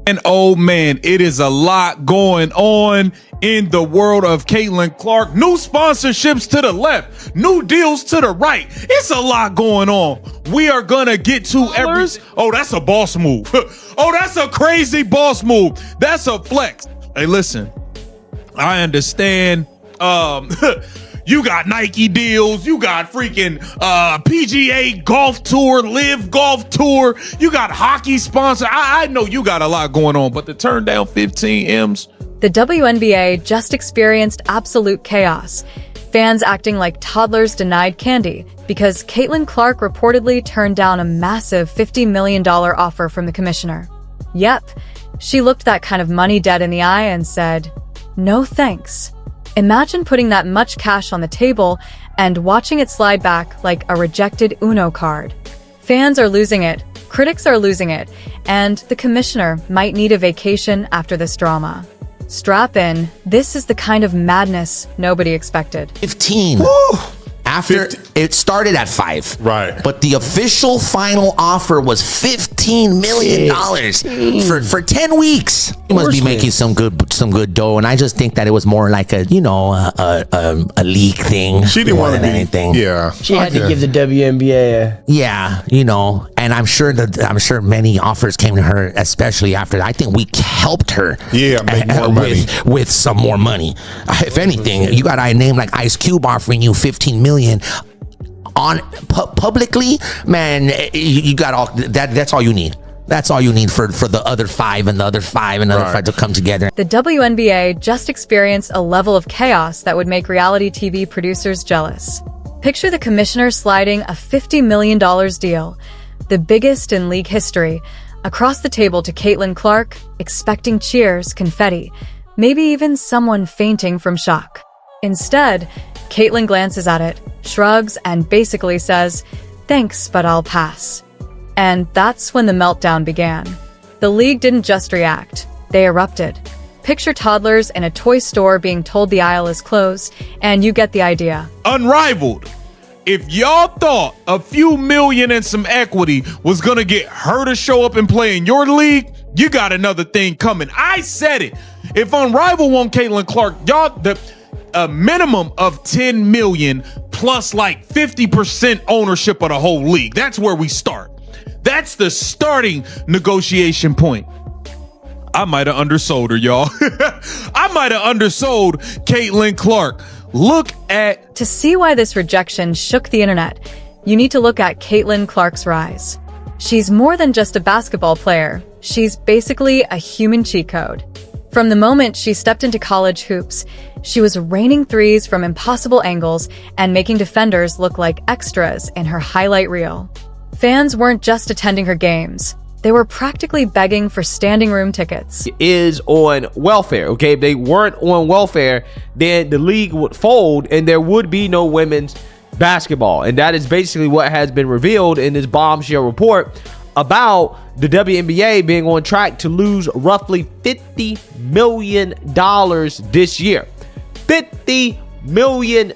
And oh man, it is a lot going on in the world of Caitlin Clark. New sponsorships to the left, new deals to the right. It's a lot going on. We are gonna get to every. Oh, that's a boss move. Oh, that's a crazy boss move. That's a flex. Hey, listen, I understand. You got Nike deals. You got freaking PGA Golf Tour, Live Golf Tour. You got hockey sponsor. I know you got a lot going on, but to turn down 15 M's. The WNBA just experienced absolute chaos. Fans acting like toddlers denied candy because Caitlin Clark reportedly turned down a massive $50 million offer from the commissioner. Yep, she looked that kind of money dead in the eye and said, "No thanks." Imagine putting that much cash on the table and watching it slide back like a rejected Uno card. Fans are losing it, critics are losing it, and the commissioner might need a vacation after this drama. Strap in, this is the kind of madness nobody expected. 15. Woo! After it started at 5, right? But the official final offer was $15 million for 10 weeks. He must be making some good dough, and I just think that it was more like a league thing. She didn't want anything. Yeah, she had to give the WNBA. And I'm sure many offers came to her, especially after that. I think we helped her. Yeah, make more money with some more money. If anything, you got a name like Ice Cube offering you $15 million on publicly, man. You got all that. That's all you need. That's all you need for the other 5 and the other 5 and the other 5 to come together. The WNBA just experienced a level of chaos that would make reality TV producers jealous. Picture the commissioner sliding a $50 million deal, the biggest in league history, across the table to Caitlin Clark, expecting cheers, confetti, maybe even someone fainting from shock. Instead, Caitlin glances at it, shrugs, and basically says, "Thanks, but I'll pass." And that's when the meltdown began. The league didn't just react, they erupted. Picture toddlers in a toy store being told the aisle is closed, and you get the idea. Unrivaled. If y'all thought a few million and some equity was gonna get her to show up and play in your league, you got another thing coming. I said it. If Unrivaled want Caitlin Clark, y'all, a minimum of 10 million plus like 50% ownership of the whole league. That's where we start. That's the starting negotiation point. I might have undersold her, y'all. I might have undersold Caitlin Clark. To see why this rejection shook the internet, you need to look at Caitlin Clark's rise. She's more than just a basketball player. She's basically a human cheat code. From the moment she stepped into college hoops, she was raining threes from impossible angles and making defenders look like extras in her highlight reel. Fans weren't just attending her games. They were practically begging for standing room tickets. Is on welfare, okay? If they weren't on welfare, then the league would fold and there would be no women's basketball. And that is basically what has been revealed in this bombshell report about the WNBA being on track to lose roughly $50 million this year. $50 million,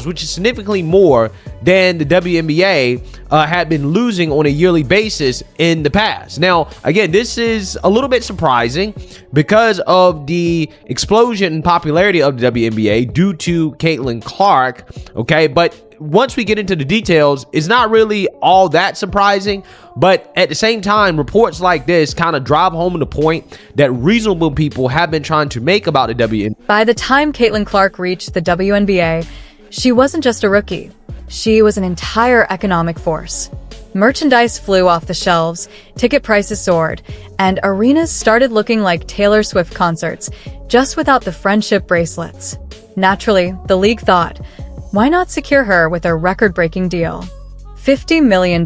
which is significantly more than the WNBA had been losing on a yearly basis in the past. Now, again, this is a little bit surprising because of the explosion in popularity of the WNBA due to Caitlin Clark, okay? But once we get into the details, it's not really all that surprising. But at the same time, reports like this kind of drive home the point that reasonable people have been trying to make about the WNBA. By the time Caitlin Clark reached the WNBA, she wasn't just a rookie. She was an entire economic force. Merchandise flew off the shelves, ticket prices soared, and arenas started looking like Taylor Swift concerts, just without the friendship bracelets. Naturally, the league thought, why not secure her with a record-breaking deal? $50 million.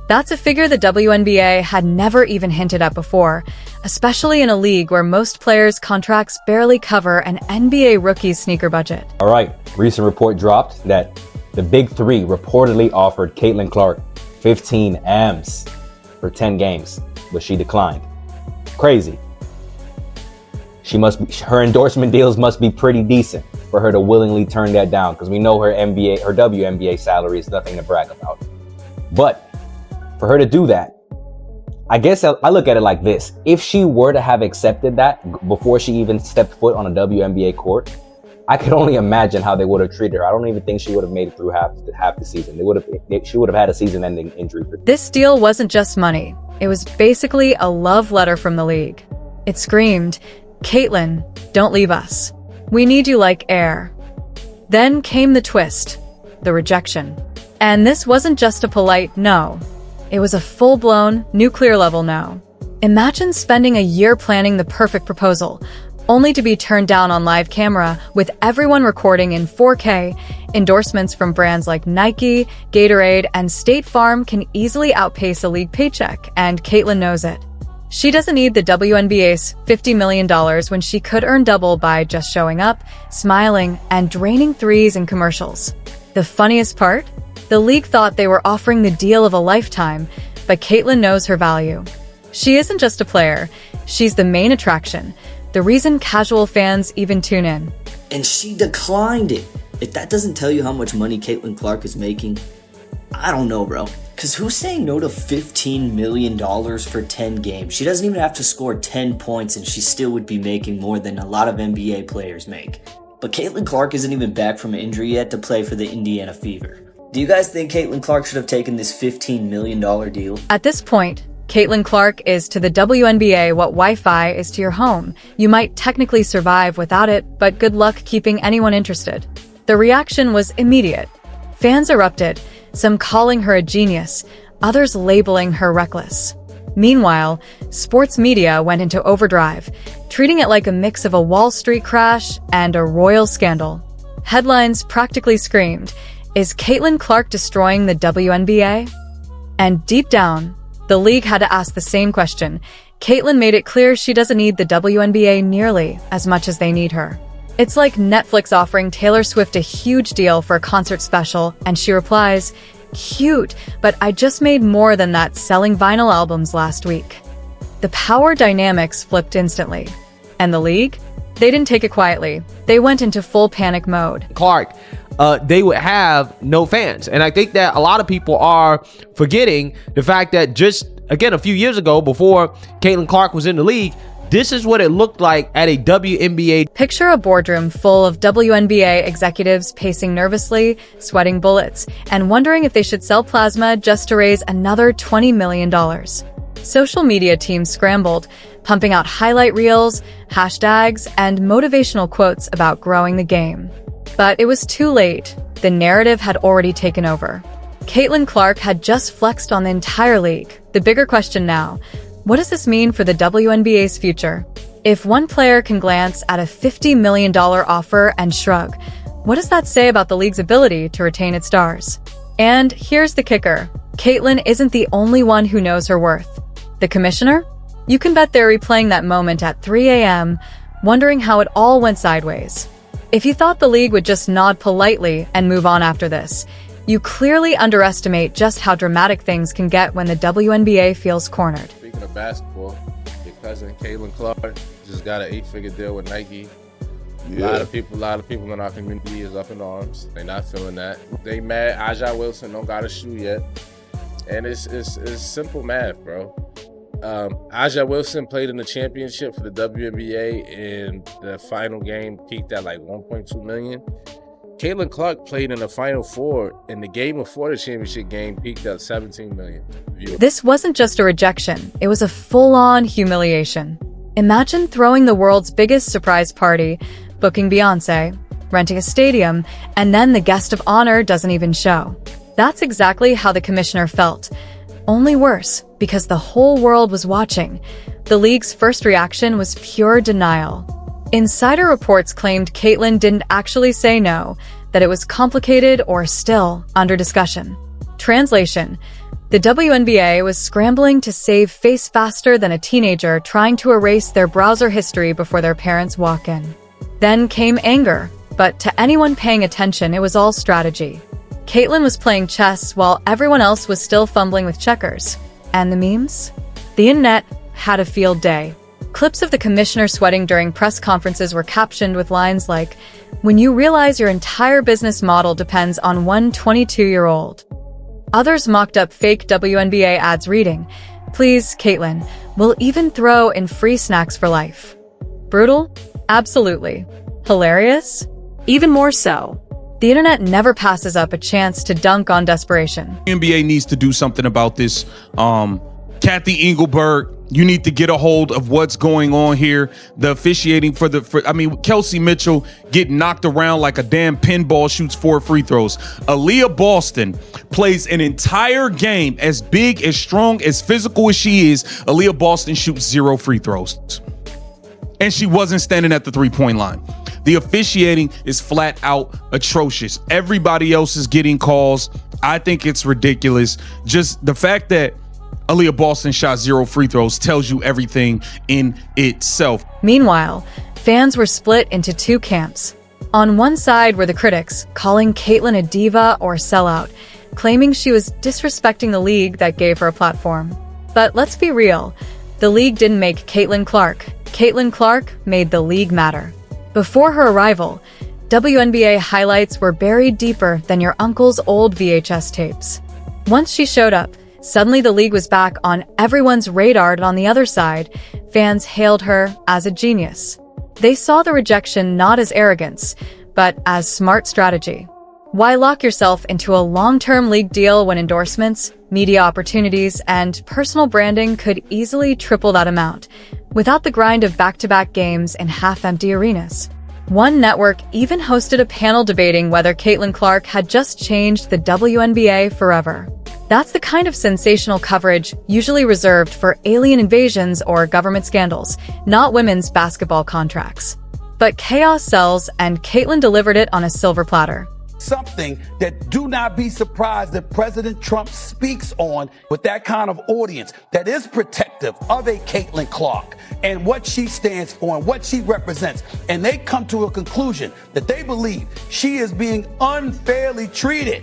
That's a figure the WNBA had never even hinted at before, especially in a league where most players' contracts barely cover an NBA rookie's sneaker budget. All right, recent report dropped that the Big Three reportedly offered Caitlin Clark 15 M's for 10 games, but she declined. Crazy. Her endorsement deals must be pretty decent for her to willingly turn that down, because we know her WNBA salary is nothing to brag about. But for her to do that, I guess I look at it like this. If she were to have accepted that before she even stepped foot on a WNBA court, I could only imagine how they would have treated her. I don't even think she would have made it through half the season. She would have had a season-ending injury. This deal wasn't just money. It was basically a love letter from the league. It screamed, "Caitlin, don't leave us. We need you like air." Then came the twist, the rejection. And this wasn't just a polite no. It was a full-blown, nuclear-level no. Imagine spending a year planning the perfect proposal, only to be turned down on live camera with everyone recording in 4K. Endorsements from brands like Nike, Gatorade, and State Farm can easily outpace a league paycheck, and Caitlin knows it. She doesn't need the WNBA's $50 million when she could earn double by just showing up, smiling, and draining threes in commercials. The funniest part? The league thought they were offering the deal of a lifetime, but Caitlin knows her value. She isn't just a player, she's the main attraction, the reason casual fans even tune in. And she declined it. If that doesn't tell you how much money Caitlin Clark is making, I don't know, bro. Because who's saying no to $15 million for 10 games? She doesn't even have to score 10 points and she still would be making more than a lot of NBA players make. But Caitlin Clark isn't even back from an injury yet to play for the Indiana Fever. Do you guys think Caitlin Clark should have taken this $15 million deal? At this point, Caitlin Clark is to the WNBA what Wi-Fi is to your home. You might technically survive without it, but good luck keeping anyone interested. The reaction was immediate. Fans erupted, some calling her a genius, others labeling her reckless. Meanwhile, sports media went into overdrive, treating it like a mix of a Wall Street crash and a royal scandal. Headlines practically screamed, "Is Caitlin Clark destroying the WNBA?" And deep down, the league had to ask the same question. Caitlin made it clear she doesn't need the WNBA nearly as much as they need her. It's like Netflix offering Taylor Swift a huge deal for a concert special, and she replies, "Cute, but I just made more than that selling vinyl albums last week." The power dynamics flipped instantly. And the league? They didn't take it quietly. They went into full panic mode. Clark, they would have no fans. And I think that a lot of people are forgetting the fact that just, again, a few years ago, before Caitlin Clark was in the league, this is what it looked like at a WNBA. Picture a boardroom full of WNBA executives pacing nervously, sweating bullets, and wondering if they should sell plasma just to raise another $20 million. Social media teams scrambled, pumping out highlight reels, hashtags, and motivational quotes about growing the game. But it was too late. The narrative had already taken over. Caitlin Clark had just flexed on the entire league. The bigger question now, what does this mean for the WNBA's future? If one player can glance at a $50 million offer and shrug, what does that say about the league's ability to retain its stars? And here's the kicker. Caitlin isn't the only one who knows her worth. The commissioner? You can bet they're replaying that moment at 3 a.m., wondering how it all went sideways. If you thought the league would just nod politely and move on after this, you clearly underestimate just how dramatic things can get when the WNBA feels cornered. Speaking of basketball, your cousin Caitlin Clark just got an 8-figure deal with Nike. A lot of people in our community is up in arms. They not feeling that. They mad Aja Wilson don't got a shoe yet. And it's simple math, bro. Aja Wilson played in the championship for the WNBA, and the final game peaked at like 1.2 million. Caitlin Clark played in the Final Four, and the game before the championship game peaked at 17 million. This wasn't just a rejection, it was a full-on humiliation. Imagine throwing the world's biggest surprise party, booking Beyoncé, renting a stadium, and then the guest of honor doesn't even show. That's exactly how the commissioner felt. Only worse, because the whole world was watching. The league's first reaction was pure denial. Insider reports claimed Caitlin didn't actually say no, that it was complicated or still under discussion. Translation: the WNBA was scrambling to save face faster than a teenager trying to erase their browser history before their parents walk in. Then came anger, but to anyone paying attention, it was all strategy. Caitlin was playing chess while everyone else was still fumbling with checkers. And the memes? The internet had a field day. Clips of the commissioner sweating during press conferences were captioned with lines like, "When you realize your entire business model depends on one 22-year-old. Others mocked up fake WNBA ads reading, Please, Caitlin, we'll even throw in free snacks for life. Brutal? Absolutely. Hilarious? Even more so. The internet never passes up a chance to dunk on desperation. NBA needs to do something about this. Kathy Engelberg, you need to get a hold of what's going on here. The officiating Kelsey Mitchell getting knocked around like a damn pinball, shoots 4 free throws. Aaliyah Boston plays an entire game as big, as strong, as physical as she is. Aaliyah Boston shoots 0 free throws. And she wasn't standing at the 3-point line. The officiating is flat out atrocious. Everybody else is getting calls. I think it's ridiculous. Just the fact that Aaliyah Boston shot 0 free throws tells you everything in itself. Meanwhile, fans were split into 2 camps. On one side were the critics, calling Caitlin a diva or sellout, claiming she was disrespecting the league that gave her a platform. But let's be real, the league didn't make Caitlin Clark. Caitlin Clark made the league matter. Before her arrival, WNBA highlights were buried deeper than your uncle's old VHS tapes. Once she showed up, suddenly the league was back on everyone's radar, and on the other side, fans hailed her as a genius. They saw the rejection not as arrogance, but as smart strategy. Why lock yourself into a long-term league deal when endorsements, media opportunities, and personal branding could easily triple that amount, without the grind of back-to-back games in half-empty arenas? One network even hosted a panel debating whether Caitlin Clark had just changed the WNBA forever. That's the kind of sensational coverage usually reserved for alien invasions or government scandals, not women's basketball contracts. But chaos sells, and Caitlin delivered it on a silver platter. Something that do not be surprised that President Trump speaks on with that kind of audience that is protective of a Caitlin Clark and what she stands for and what she represents. And they come to a conclusion that they believe she is being unfairly treated.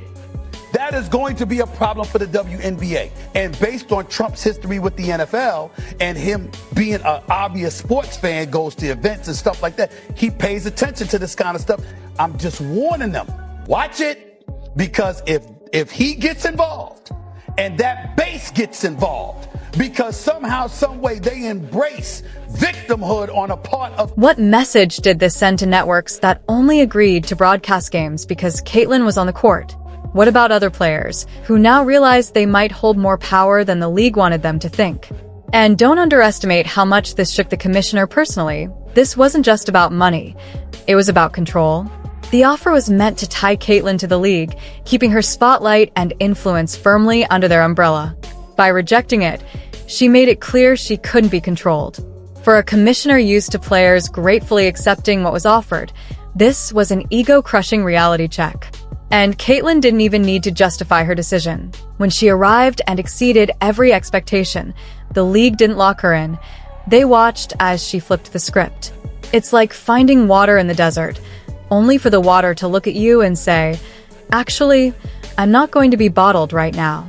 That is going to be a problem for the WNBA. And based on Trump's history with the NFL and him being an obvious sports fan, goes to events and stuff like that, he pays attention to this kind of stuff. I'm just warning them. Watch it, because if he gets involved and that base gets involved, because somehow, some way they embrace victimhood on a part of... What message did this send to networks that only agreed to broadcast games because Caitlin was on the court? What about other players who now realize they might hold more power than the league wanted them to think? And don't underestimate how much this shook the commissioner personally. This wasn't just about money. It was about control. The offer was meant to tie Caitlin to the league, keeping her spotlight and influence firmly under their umbrella. By rejecting it, she made it clear she couldn't be controlled. For a commissioner used to players gratefully accepting what was offered, this was an ego-crushing reality check. And Caitlin didn't even need to justify her decision. When she arrived and exceeded every expectation, the league didn't lock her in. They watched as she flipped the script. It's like finding water in the desert, only for the water to look at you and say, "Actually, I'm not going to be bottled right now."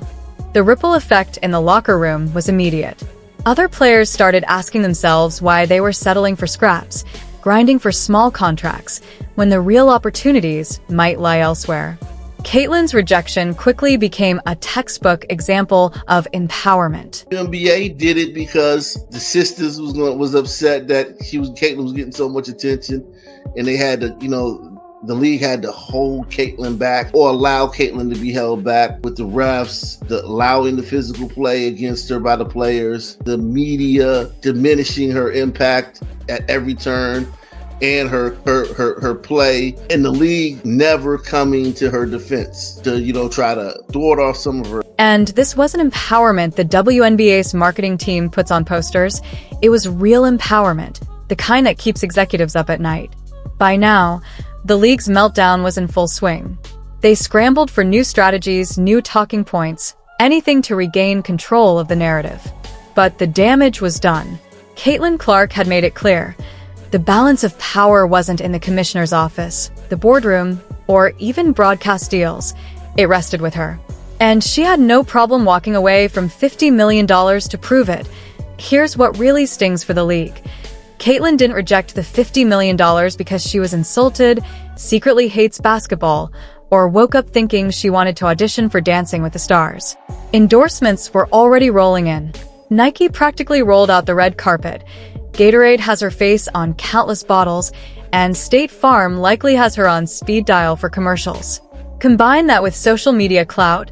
The ripple effect in the locker room was immediate. Other players started asking themselves why they were settling for scraps, grinding for small contracts, when the real opportunities might lie elsewhere. Caitlin's rejection quickly became a textbook example of empowerment. The NBA did it because the sisters was upset that Caitlin was getting so much attention, and they had to, the league had to hold Caitlin back or allow Caitlin to be held back with the refs, allowing the physical play against her by the players, the media diminishing her impact at every turn, and her play, and the league never coming to her defense to try to thwart off some of her. And this wasn't empowerment the WNBA's marketing team puts on posters. It was real empowerment, the kind that keeps executives up at night. By now, the league's meltdown was in full swing. They scrambled for new strategies, new talking points, anything to regain control of the narrative. But the damage was done. Caitlin Clark had made it clear. The balance of power wasn't in the commissioner's office, the boardroom, or even broadcast deals. It rested with her. And she had no problem walking away from $50 million to prove it. Here's what really stings for the league. Caitlin didn't reject the $50 million because she was insulted, secretly hates basketball, or woke up thinking she wanted to audition for Dancing with the Stars. Endorsements were already rolling in. Nike practically rolled out the red carpet. Gatorade has her face on countless bottles, and State Farm likely has her on speed dial for commercials. Combine that with social media clout,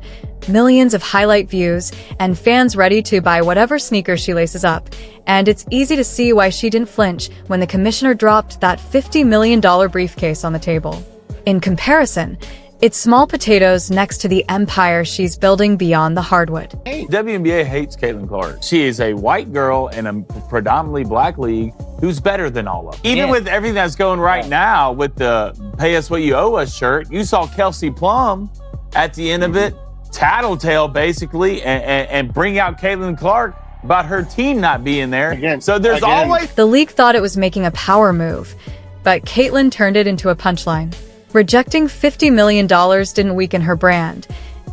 millions of highlight views, and fans ready to buy whatever sneaker she laces up, and it's easy to see why she didn't flinch when the commissioner dropped that $50 million briefcase on the table. In comparison, it's small potatoes next to the empire she's building beyond the hardwood. WNBA hates Caitlin Clark. She is a white girl in a predominantly black league who's better than all of them. Even with everything that's going right now with the pay us what you owe us shirt, you saw Kelsey Plum at the end of it tattletale basically and bring out Caitlin Clark about her team not being there. So there's always... The league thought it was making a power move, but Caitlin turned it into a punchline. Rejecting $50 million didn't weaken her brand.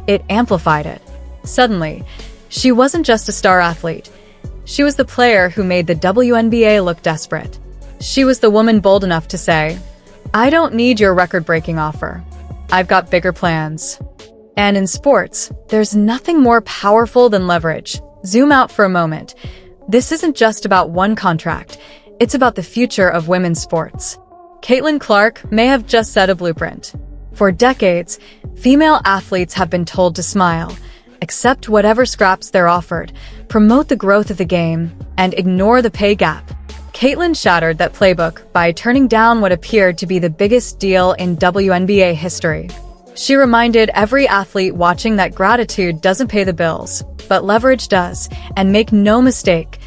It amplified it. Suddenly, she wasn't just a star athlete. She was the player who made the WNBA look desperate. She was the woman bold enough to say, "I don't need your record-breaking offer. I've got bigger plans." And in sports, there's nothing more powerful than leverage. Zoom out for a moment. This isn't just about one contract. It's about the future of women's sports. Caitlin Clark may have just set a blueprint. For decades, female athletes have been told to smile, accept whatever scraps they're offered, promote the growth of the game, and ignore the pay gap. Caitlin shattered that playbook by turning down what appeared to be the biggest deal in WNBA history. She reminded every athlete watching that gratitude doesn't pay the bills, but leverage does, and make no mistake,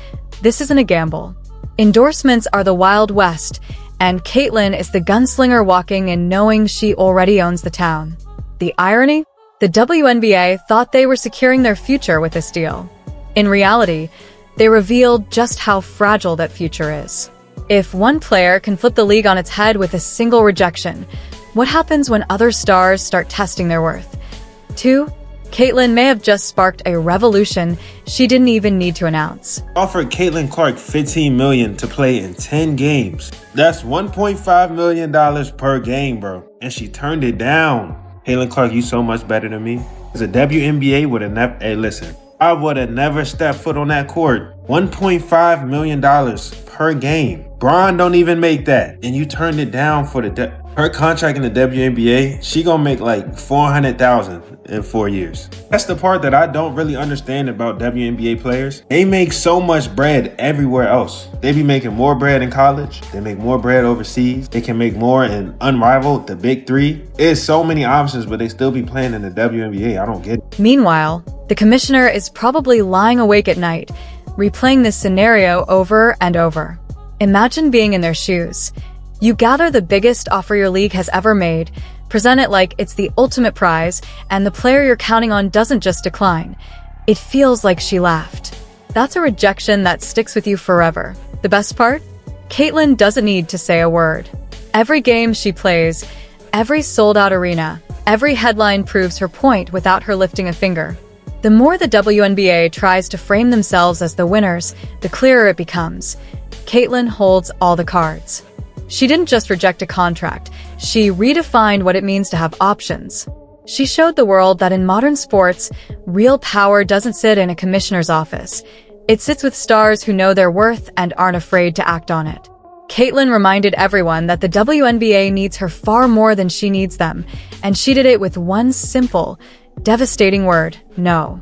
this isn't a gamble. Endorsements are the Wild West, and Caitlin is the gunslinger walking in knowing she already owns the town. The irony? The WNBA thought they were securing their future with this deal. In reality, they revealed just how fragile that future is. If one player can flip the league on its head with a single rejection, what happens when other stars start testing their worth? 2. Caitlin may have just sparked a revolution she didn't even need to announce. Offered Caitlin Clark $15 million to play in 10 games. That's $1.5 million per game, bro. And she turned it down. Caitlin Clark, you so much better than me. As a WNBA would have never, hey listen, I would have never stepped foot on that court. $1.5 million per game. Bron don't even make that. And you turned it down for her contract in the WNBA, she gonna make like $400,000 in 4 years. That's the part that I don't really understand about WNBA players. They make so much bread everywhere else. They be making more bread in college. They make more bread overseas. They can make more in Unrivaled, the Big Three. There's so many options, but they still be playing in the WNBA. I don't get it. Meanwhile, the commissioner is probably lying awake at night, replaying this scenario over and over. Imagine being in their shoes. You gather the biggest offer your league has ever made, present it like it's the ultimate prize, and the player you're counting on doesn't just decline. It feels like she laughed. That's a rejection that sticks with you forever. The best part? Caitlin doesn't need to say a word. Every game she plays, every sold-out arena, every headline proves her point without her lifting a finger. The more the WNBA tries to frame themselves as the winners, the clearer it becomes. Caitlin holds all the cards. She didn't just reject a contract, she redefined what it means to have options. She showed the world that in modern sports, real power doesn't sit in a commissioner's office. It sits with stars who know their worth and aren't afraid to act on it. Caitlin reminded everyone that the WNBA needs her far more than she needs them, and she did it with one simple, devastating word: no.